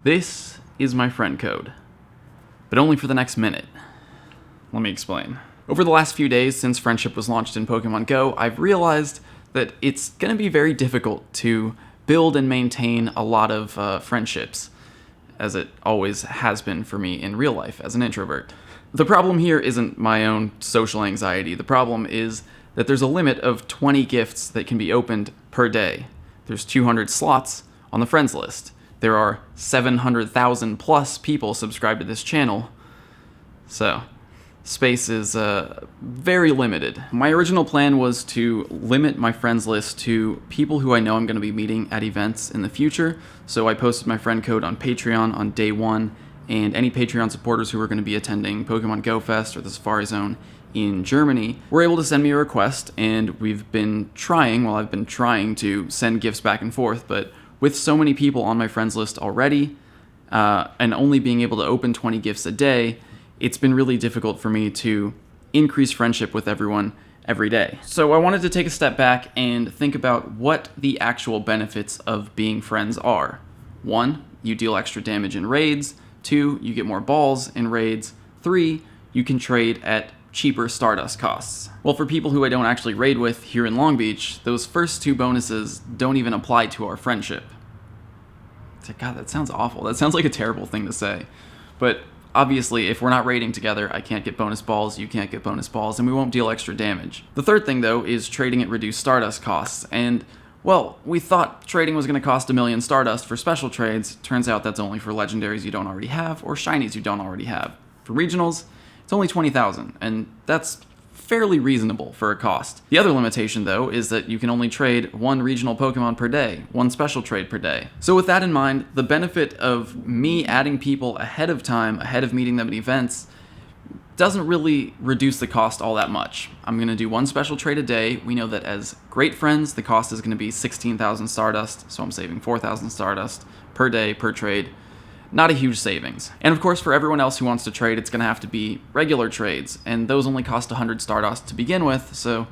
This is my friend code, but only for the next minute. Let me explain. Over the last few days since Friendship was launched in Pokemon Go, I've realized that it's going to be very difficult to build and maintain a lot of friendships, as it always has been for me in real life as an introvert. The problem here isn't my own social anxiety. The problem is that there's a limit of 20 gifts that can be opened per day. There's 200 slots on the friends list. There are 700,000 plus people subscribed to this channel, so space is very limited. My original plan was to limit my friends list to people who I know I'm going to be meeting at events in the future, so I posted my friend code on Patreon on day 1, and any Patreon supporters who are going to be attending Pokemon Go Fest or the Safari Zone in Germany were able to send me a request, and I've been trying to send gifts back and forth, but with so many people on my friends list already, and only being able to open 20 gifts a day, it's been really difficult for me to increase friendship with everyone every day. So I wanted to take a step back and think about what the actual benefits of being friends are. 1, you deal extra damage in raids. 2, you get more balls in raids. 3, you can trade at cheaper Stardust costs. Well, for people who I don't actually raid with here in Long Beach, those first 2 bonuses don't even apply to our friendship. God, that sounds awful. That sounds like a terrible thing to say. But obviously, if we're not raiding together, I can't get bonus balls, you can't get bonus balls, and we won't deal extra damage. The third thing, though, is trading at reduced Stardust costs. And, well, we thought trading was going to cost 1 million Stardust for special trades. Turns out that's only for legendaries you don't already have, or shinies you don't already have. For regionals, it's only 20,000, and that's fairly reasonable for a cost. The other limitation, though, is that you can only trade 1 regional Pokemon per day, 1 special trade per day. So with that in mind, the benefit of me adding people ahead of time, ahead of meeting them at events, doesn't really reduce the cost all that much. I'm going to do 1 special trade a day. We know that as great friends, the cost is going to be 16,000 Stardust, so I'm saving 4,000 Stardust per day, per trade. Not a huge savings. And of course, for everyone else who wants to trade, it's going to have to be regular trades, and those only cost 100 Stardust to begin with, so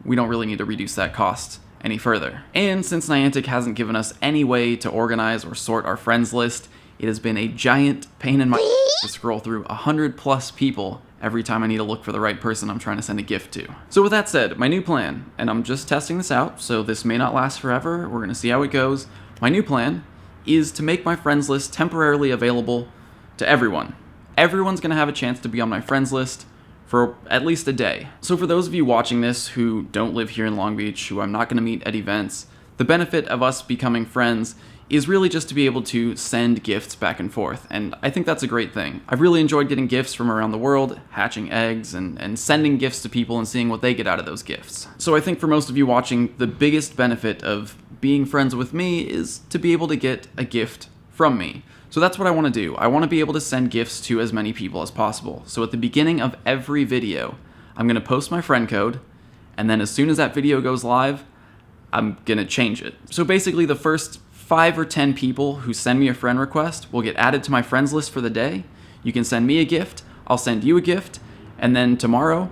we don't really need to reduce that cost any further. And since Niantic hasn't given us any way to organize or sort our friends list, it has been a giant pain in my to scroll through 100 plus people every time I need to look for the right person I'm trying to send a gift to. So with that said, my new plan, and I'm just testing this out, so this may not last forever, we're going to see how it goes. My new plan is to make my friends list temporarily available to everyone. Everyone's going to have a chance to be on my friends list for at least a day. So for those of you watching this who don't live here in Long Beach, who I'm not going to meet at events, the benefit of us becoming friends is really just to be able to send gifts back and forth, and I think that's a great thing. I've really enjoyed getting gifts from around the world, hatching eggs, and sending gifts to people and seeing what they get out of those gifts. So I think for most of you watching, the biggest benefit of being friends with me is to be able to get a gift from me. So that's what I want to do. I want to be able to send gifts to as many people as possible. So at the beginning of every video, I'm going to post my friend code, and then as soon as that video goes live, I'm going to change it. So basically the first 5 or 10 people who send me a friend request will get added to my friends list for the day. You can send me a gift, I'll send you a gift, and then tomorrow,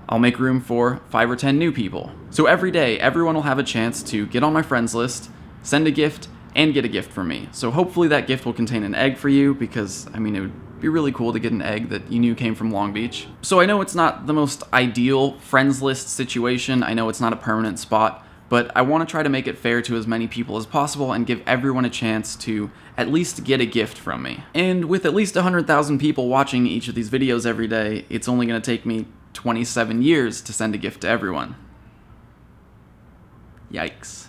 I'll make room for 5 or 10 new people. So every day, everyone will have a chance to get on my friends list, send a gift, and get a gift from me. So hopefully that gift will contain an egg for you, because, I mean, it would be really cool to get an egg that you knew came from Long Beach. So I know it's not the most ideal friends list situation, I know it's not a permanent spot, but I want to try to make it fair to as many people as possible and give everyone a chance to at least get a gift from me. And with at least 100,000 people watching each of these videos every day, it's only going to take me 27 years to send a gift to everyone. Yikes.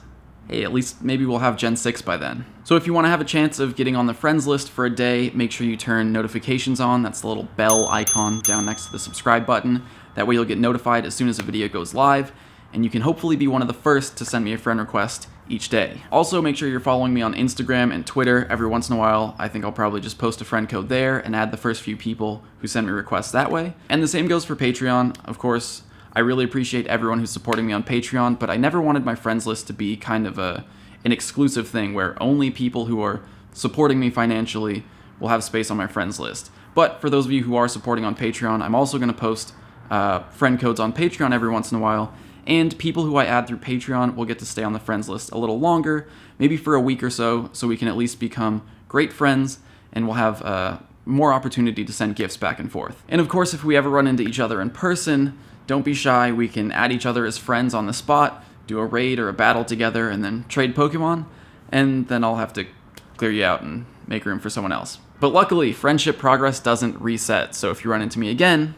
Hey, at least maybe we'll have Gen 6 by then. So if you want to have a chance of getting on the friends list for a day, make sure you turn notifications on. That's the little bell icon down next to the subscribe button. That way you'll get notified as soon as a video goes live, and you can hopefully be one of the first to send me a friend request each day. Also, make sure you're following me on Instagram and Twitter. Every once in a while, I think I'll probably just post a friend code there and add the first few people who send me requests that way. And the same goes for Patreon. Of course, I really appreciate everyone who's supporting me on Patreon, but I never wanted my friends list to be kind of an exclusive thing where only people who are supporting me financially will have space on my friends list. But for those of you who are supporting on Patreon, I'm also going to post friend codes on Patreon every once in a while, and people who I add through Patreon will get to stay on the friends list a little longer, maybe for a week or so we can at least become great friends, and we'll have more opportunity to send gifts back and forth. And of course, if we ever run into each other in person, don't be shy. We can add each other as friends on the spot, do a raid or a battle together, and then trade Pokemon, and then I'll have to clear you out and make room for someone else. But luckily, friendship progress doesn't reset, so if you run into me again,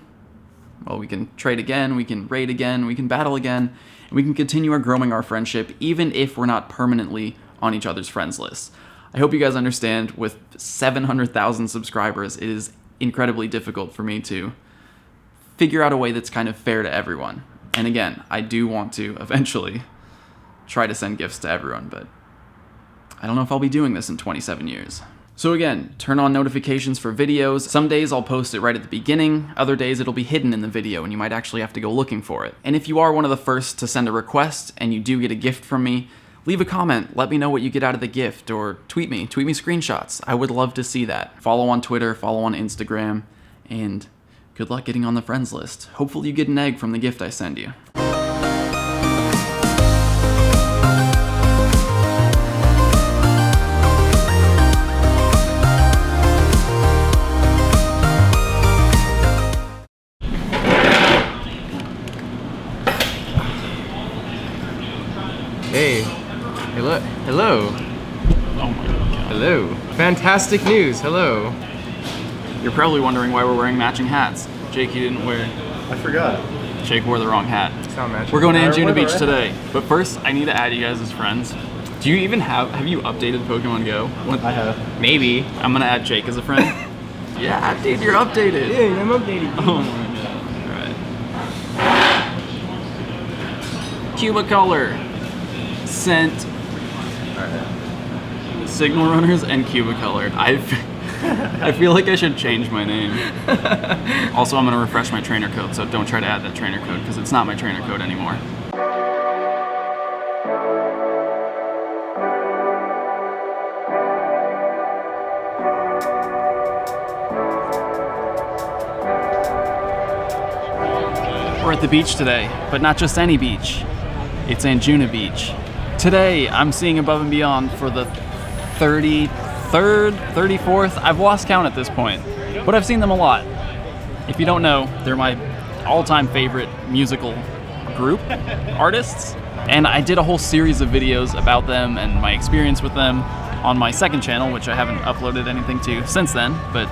well, we can trade again, we can raid again, we can battle again, and we can continue growing our friendship even if we're not permanently on each other's friends lists. I hope you guys understand, with 700,000 subscribers, it is incredibly difficult for me to figure out a way that's kind of fair to everyone. And again, I do want to eventually try to send gifts to everyone, but I don't know if I'll be doing this in 27 years. So again, turn on notifications for videos. Some days I'll post it right at the beginning, other days it'll be hidden in the video and you might actually have to go looking for it. And if you are one of the first to send a request and you do get a gift from me, leave a comment, let me know what you get out of the gift, or tweet me screenshots. I would love to see that. Follow on Twitter, follow on Instagram, and good luck getting on the friends list. Hopefully you get an egg from the gift I send you. Hey, hello. Oh my god. Hello. Fantastic news, hello. You're probably wondering why we're wearing matching hats. Jake, you didn't wear... I forgot. Jake wore the wrong hat. It's not magic. We're going to I Anjuna wore the Beach red today. But first, I need to add you guys as friends. Do you even have you updated Pokemon Go? I have. Maybe. I'm going to add Jake as a friend. Yeah, dude, you're updated. Yeah, I'm updated. Oh my god. Alright. Cubicolor. Sent. Signal Runners and Cubicolor. I feel like I should change my name. Also, I'm going to refresh my trainer code, so don't try to add that trainer code because it's not my trainer code anymore. We're at the beach today, but not just any beach. It's Anjuna Beach. Today, I'm seeing Above and Beyond for the 33rd, 34th, I've lost count at this point, but I've seen them a lot. If you don't know, they're my all-time favorite musical group, artists, and I did a whole series of videos about them and my experience with them on my second channel, which I haven't uploaded anything to since then, but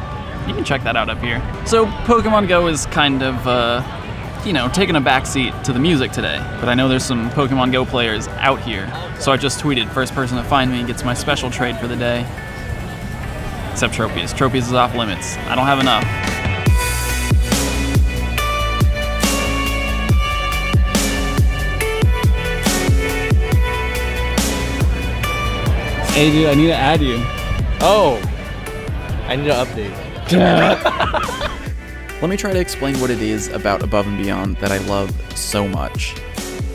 you can check that out up here. So Pokemon Go is kind of, taking a backseat to the music today, but I know there's some Pokemon Go players out here, so I just tweeted, first person to find me gets my special trade for the day. Except Trophies. Trophies is off limits. I don't have enough. Hey dude, I need to add you. Oh, I need to update. Let me try to explain what it is about Above and Beyond that I love so much.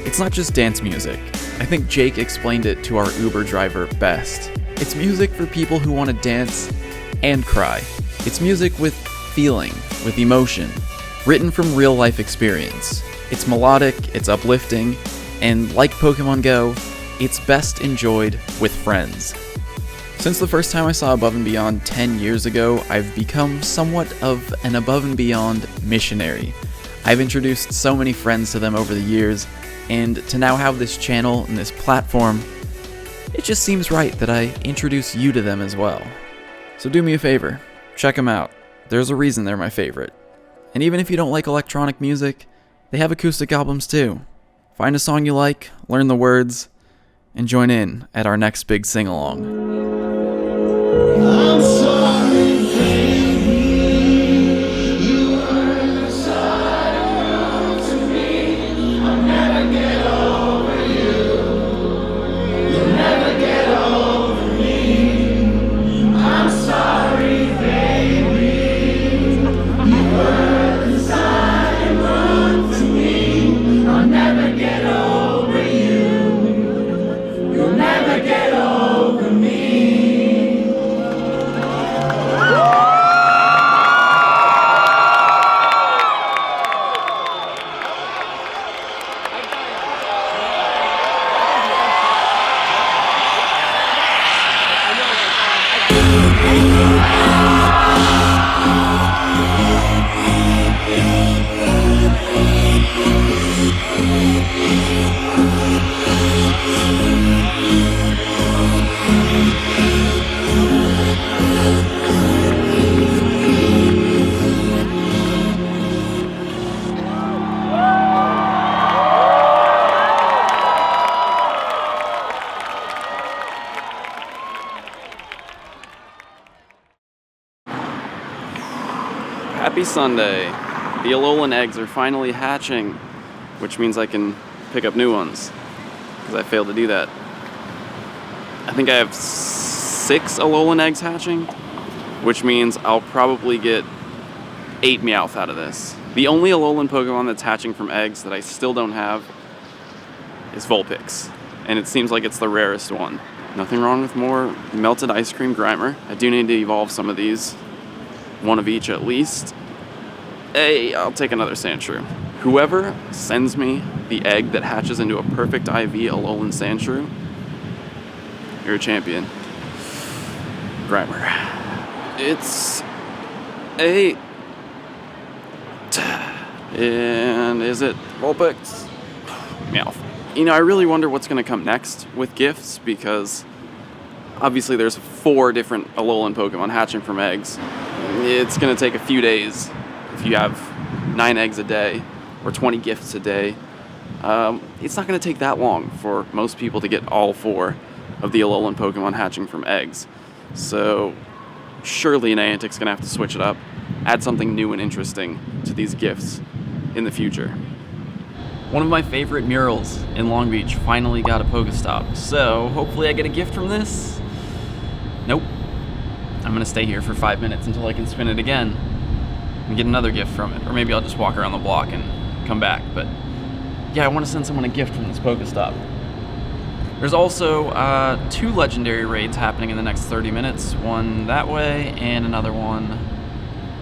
It's not just dance music. I think Jake explained it to our Uber driver best. It's music for people who want to dance and cry. It's music with feeling, with emotion, written from real life experience. It's melodic, it's uplifting, and like Pokemon Go, it's best enjoyed with friends. Since the first time I saw Above and Beyond 10 years ago, I've become somewhat of an Above and Beyond missionary. I've introduced so many friends to them over the years, and to now have this channel and this platform, it just seems right that I introduce you to them as well. So do me a favor, check them out. There's a reason they're my favorite. And even if you don't like electronic music, they have acoustic albums too. Find a song you like, learn the words, and join in at our next big sing-along. I'm sorry, baby. You were sorrow to me. I'll never get over you. You'll never get over me. I'm sorry, baby. You were the sorrow to me. I'll never get over you. You'll never get over me. Happy Sunday. The Alolan eggs are finally hatching, which means I can pick up new ones, because I failed to do that. I think I have 6 Alolan eggs hatching, which means I'll probably get 8 Meowth out of this. The only Alolan Pokemon that's hatching from eggs that I still don't have is Vulpix, and it seems like it's the rarest one. Nothing wrong with more melted ice cream Grimer. I do need to evolve some of these, one of each at least. Hey, I'll take another Sandshrew. Whoever sends me the egg that hatches into a perfect IV Alolan Sandshrew, you're a champion. Grimer. It's a... And is it Vulpix? Meowth. You know, I really wonder what's going to come next with gifts, because obviously there's 4 different Alolan Pokemon hatching from eggs. It's going to take a few days if you have 9 eggs a day or 20 gifts a day. It's not going to take that long for most people to get all 4 of the Alolan Pokemon hatching from eggs. So surely Niantic's going to have to switch it up, add something new and interesting to these gifts in the future. One of my favorite murals in Long Beach finally got a Pokestop, so hopefully I get a gift from this. Nope. I'm gonna stay here for 5 minutes until I can spin it again and get another gift from it. Or maybe I'll just walk around the block and come back. But yeah, I want to send someone a gift from this Pokestop. There's also 2 legendary raids happening in the next 30 minutes. One that way and another one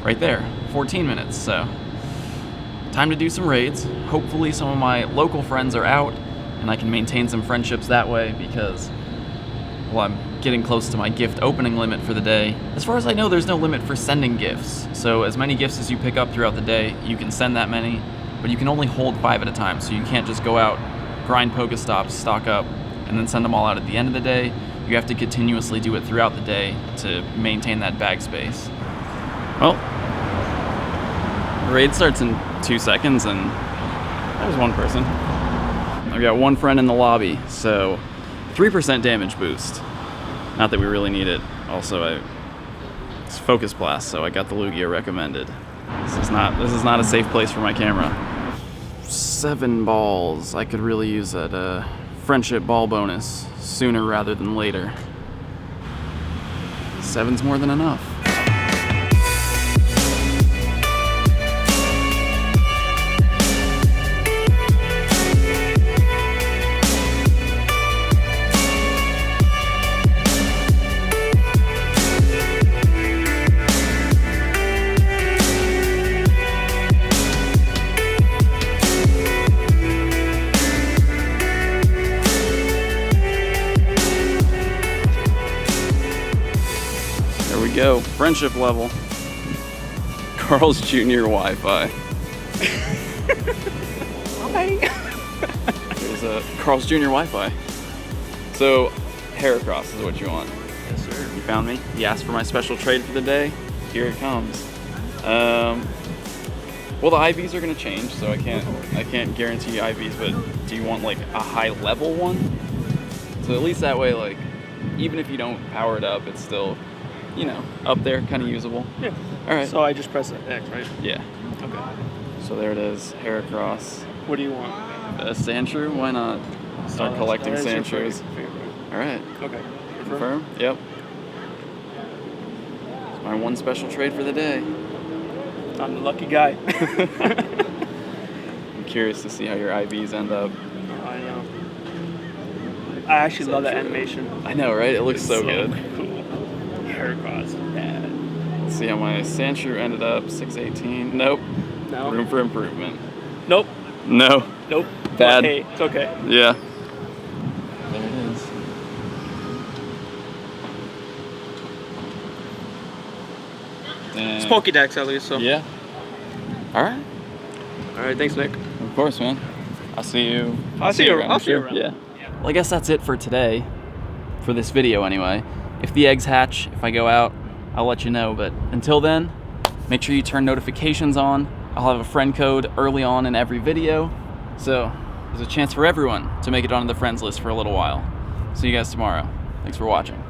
right there. 14 minutes, so time to do some raids. Hopefully some of my local friends are out and I can maintain some friendships that way, because, well, I'm getting close to my gift opening limit for the day. As far as I know, there's no limit for sending gifts. So as many gifts as you pick up throughout the day, you can send that many, but you can only hold 5 at a time. So you can't just go out, grind Pokestops, stock up, and then send them all out at the end of the day. You have to continuously do it throughout the day to maintain that bag space. Well, the raid starts in 2 seconds, and there's one person. I've got one friend in the lobby, so 3% damage boost. Not that we really need it. Also, it's Focus Blast, so I got the Lugia recommended. This is not a safe place for my camera. 7 balls. I could really use that friendship ball bonus sooner rather than later. 7's more than enough. Go, friendship level. Carl's Jr. Wi-Fi. Hi. There's a Carl's Jr. Wi-Fi. So, Heracross is what you want. Yes, sir. You found me. You asked for my special trade for the day. Here it comes. Well, the IVs are gonna change, so I can't guarantee you IVs. But do you want like a high level one? So at least that way, like, even if you don't power it up, it's still, you know, up there, kind of usable. Yeah. All right. So I just press X, right? Yeah. Okay. So there it is, Heracross. What do you want? Sandshrew? Why not? Start collecting that is your Sandshrews. favorite. All right. Okay. Confirm? Yep. It's my one special trade for the day. I'm the lucky guy. I'm curious to see how your IVs end up. I know. I actually love that animation. I know, right? It looks so good. Cool. Heracross, bad. Let's see how my Sandshrew ended up. 618. Nope. No. Room for improvement. Nope. No. Nope. Bad. Hey, it's okay. Yeah. There it is. It's Pokédex at least, so. Yeah. All right. All right, thanks, Nick. Of course, man. I'll see you. I'll see you around. I'll see you Sure. around. Yeah. Well, I guess that's it for today. For this video, anyway. If the eggs hatch, if I go out, I'll let you know. But until then, make sure you turn notifications on. I'll have a friend code early on in every video. So there's a chance for everyone to make it onto the friends list for a little while. See you guys tomorrow. Thanks for watching.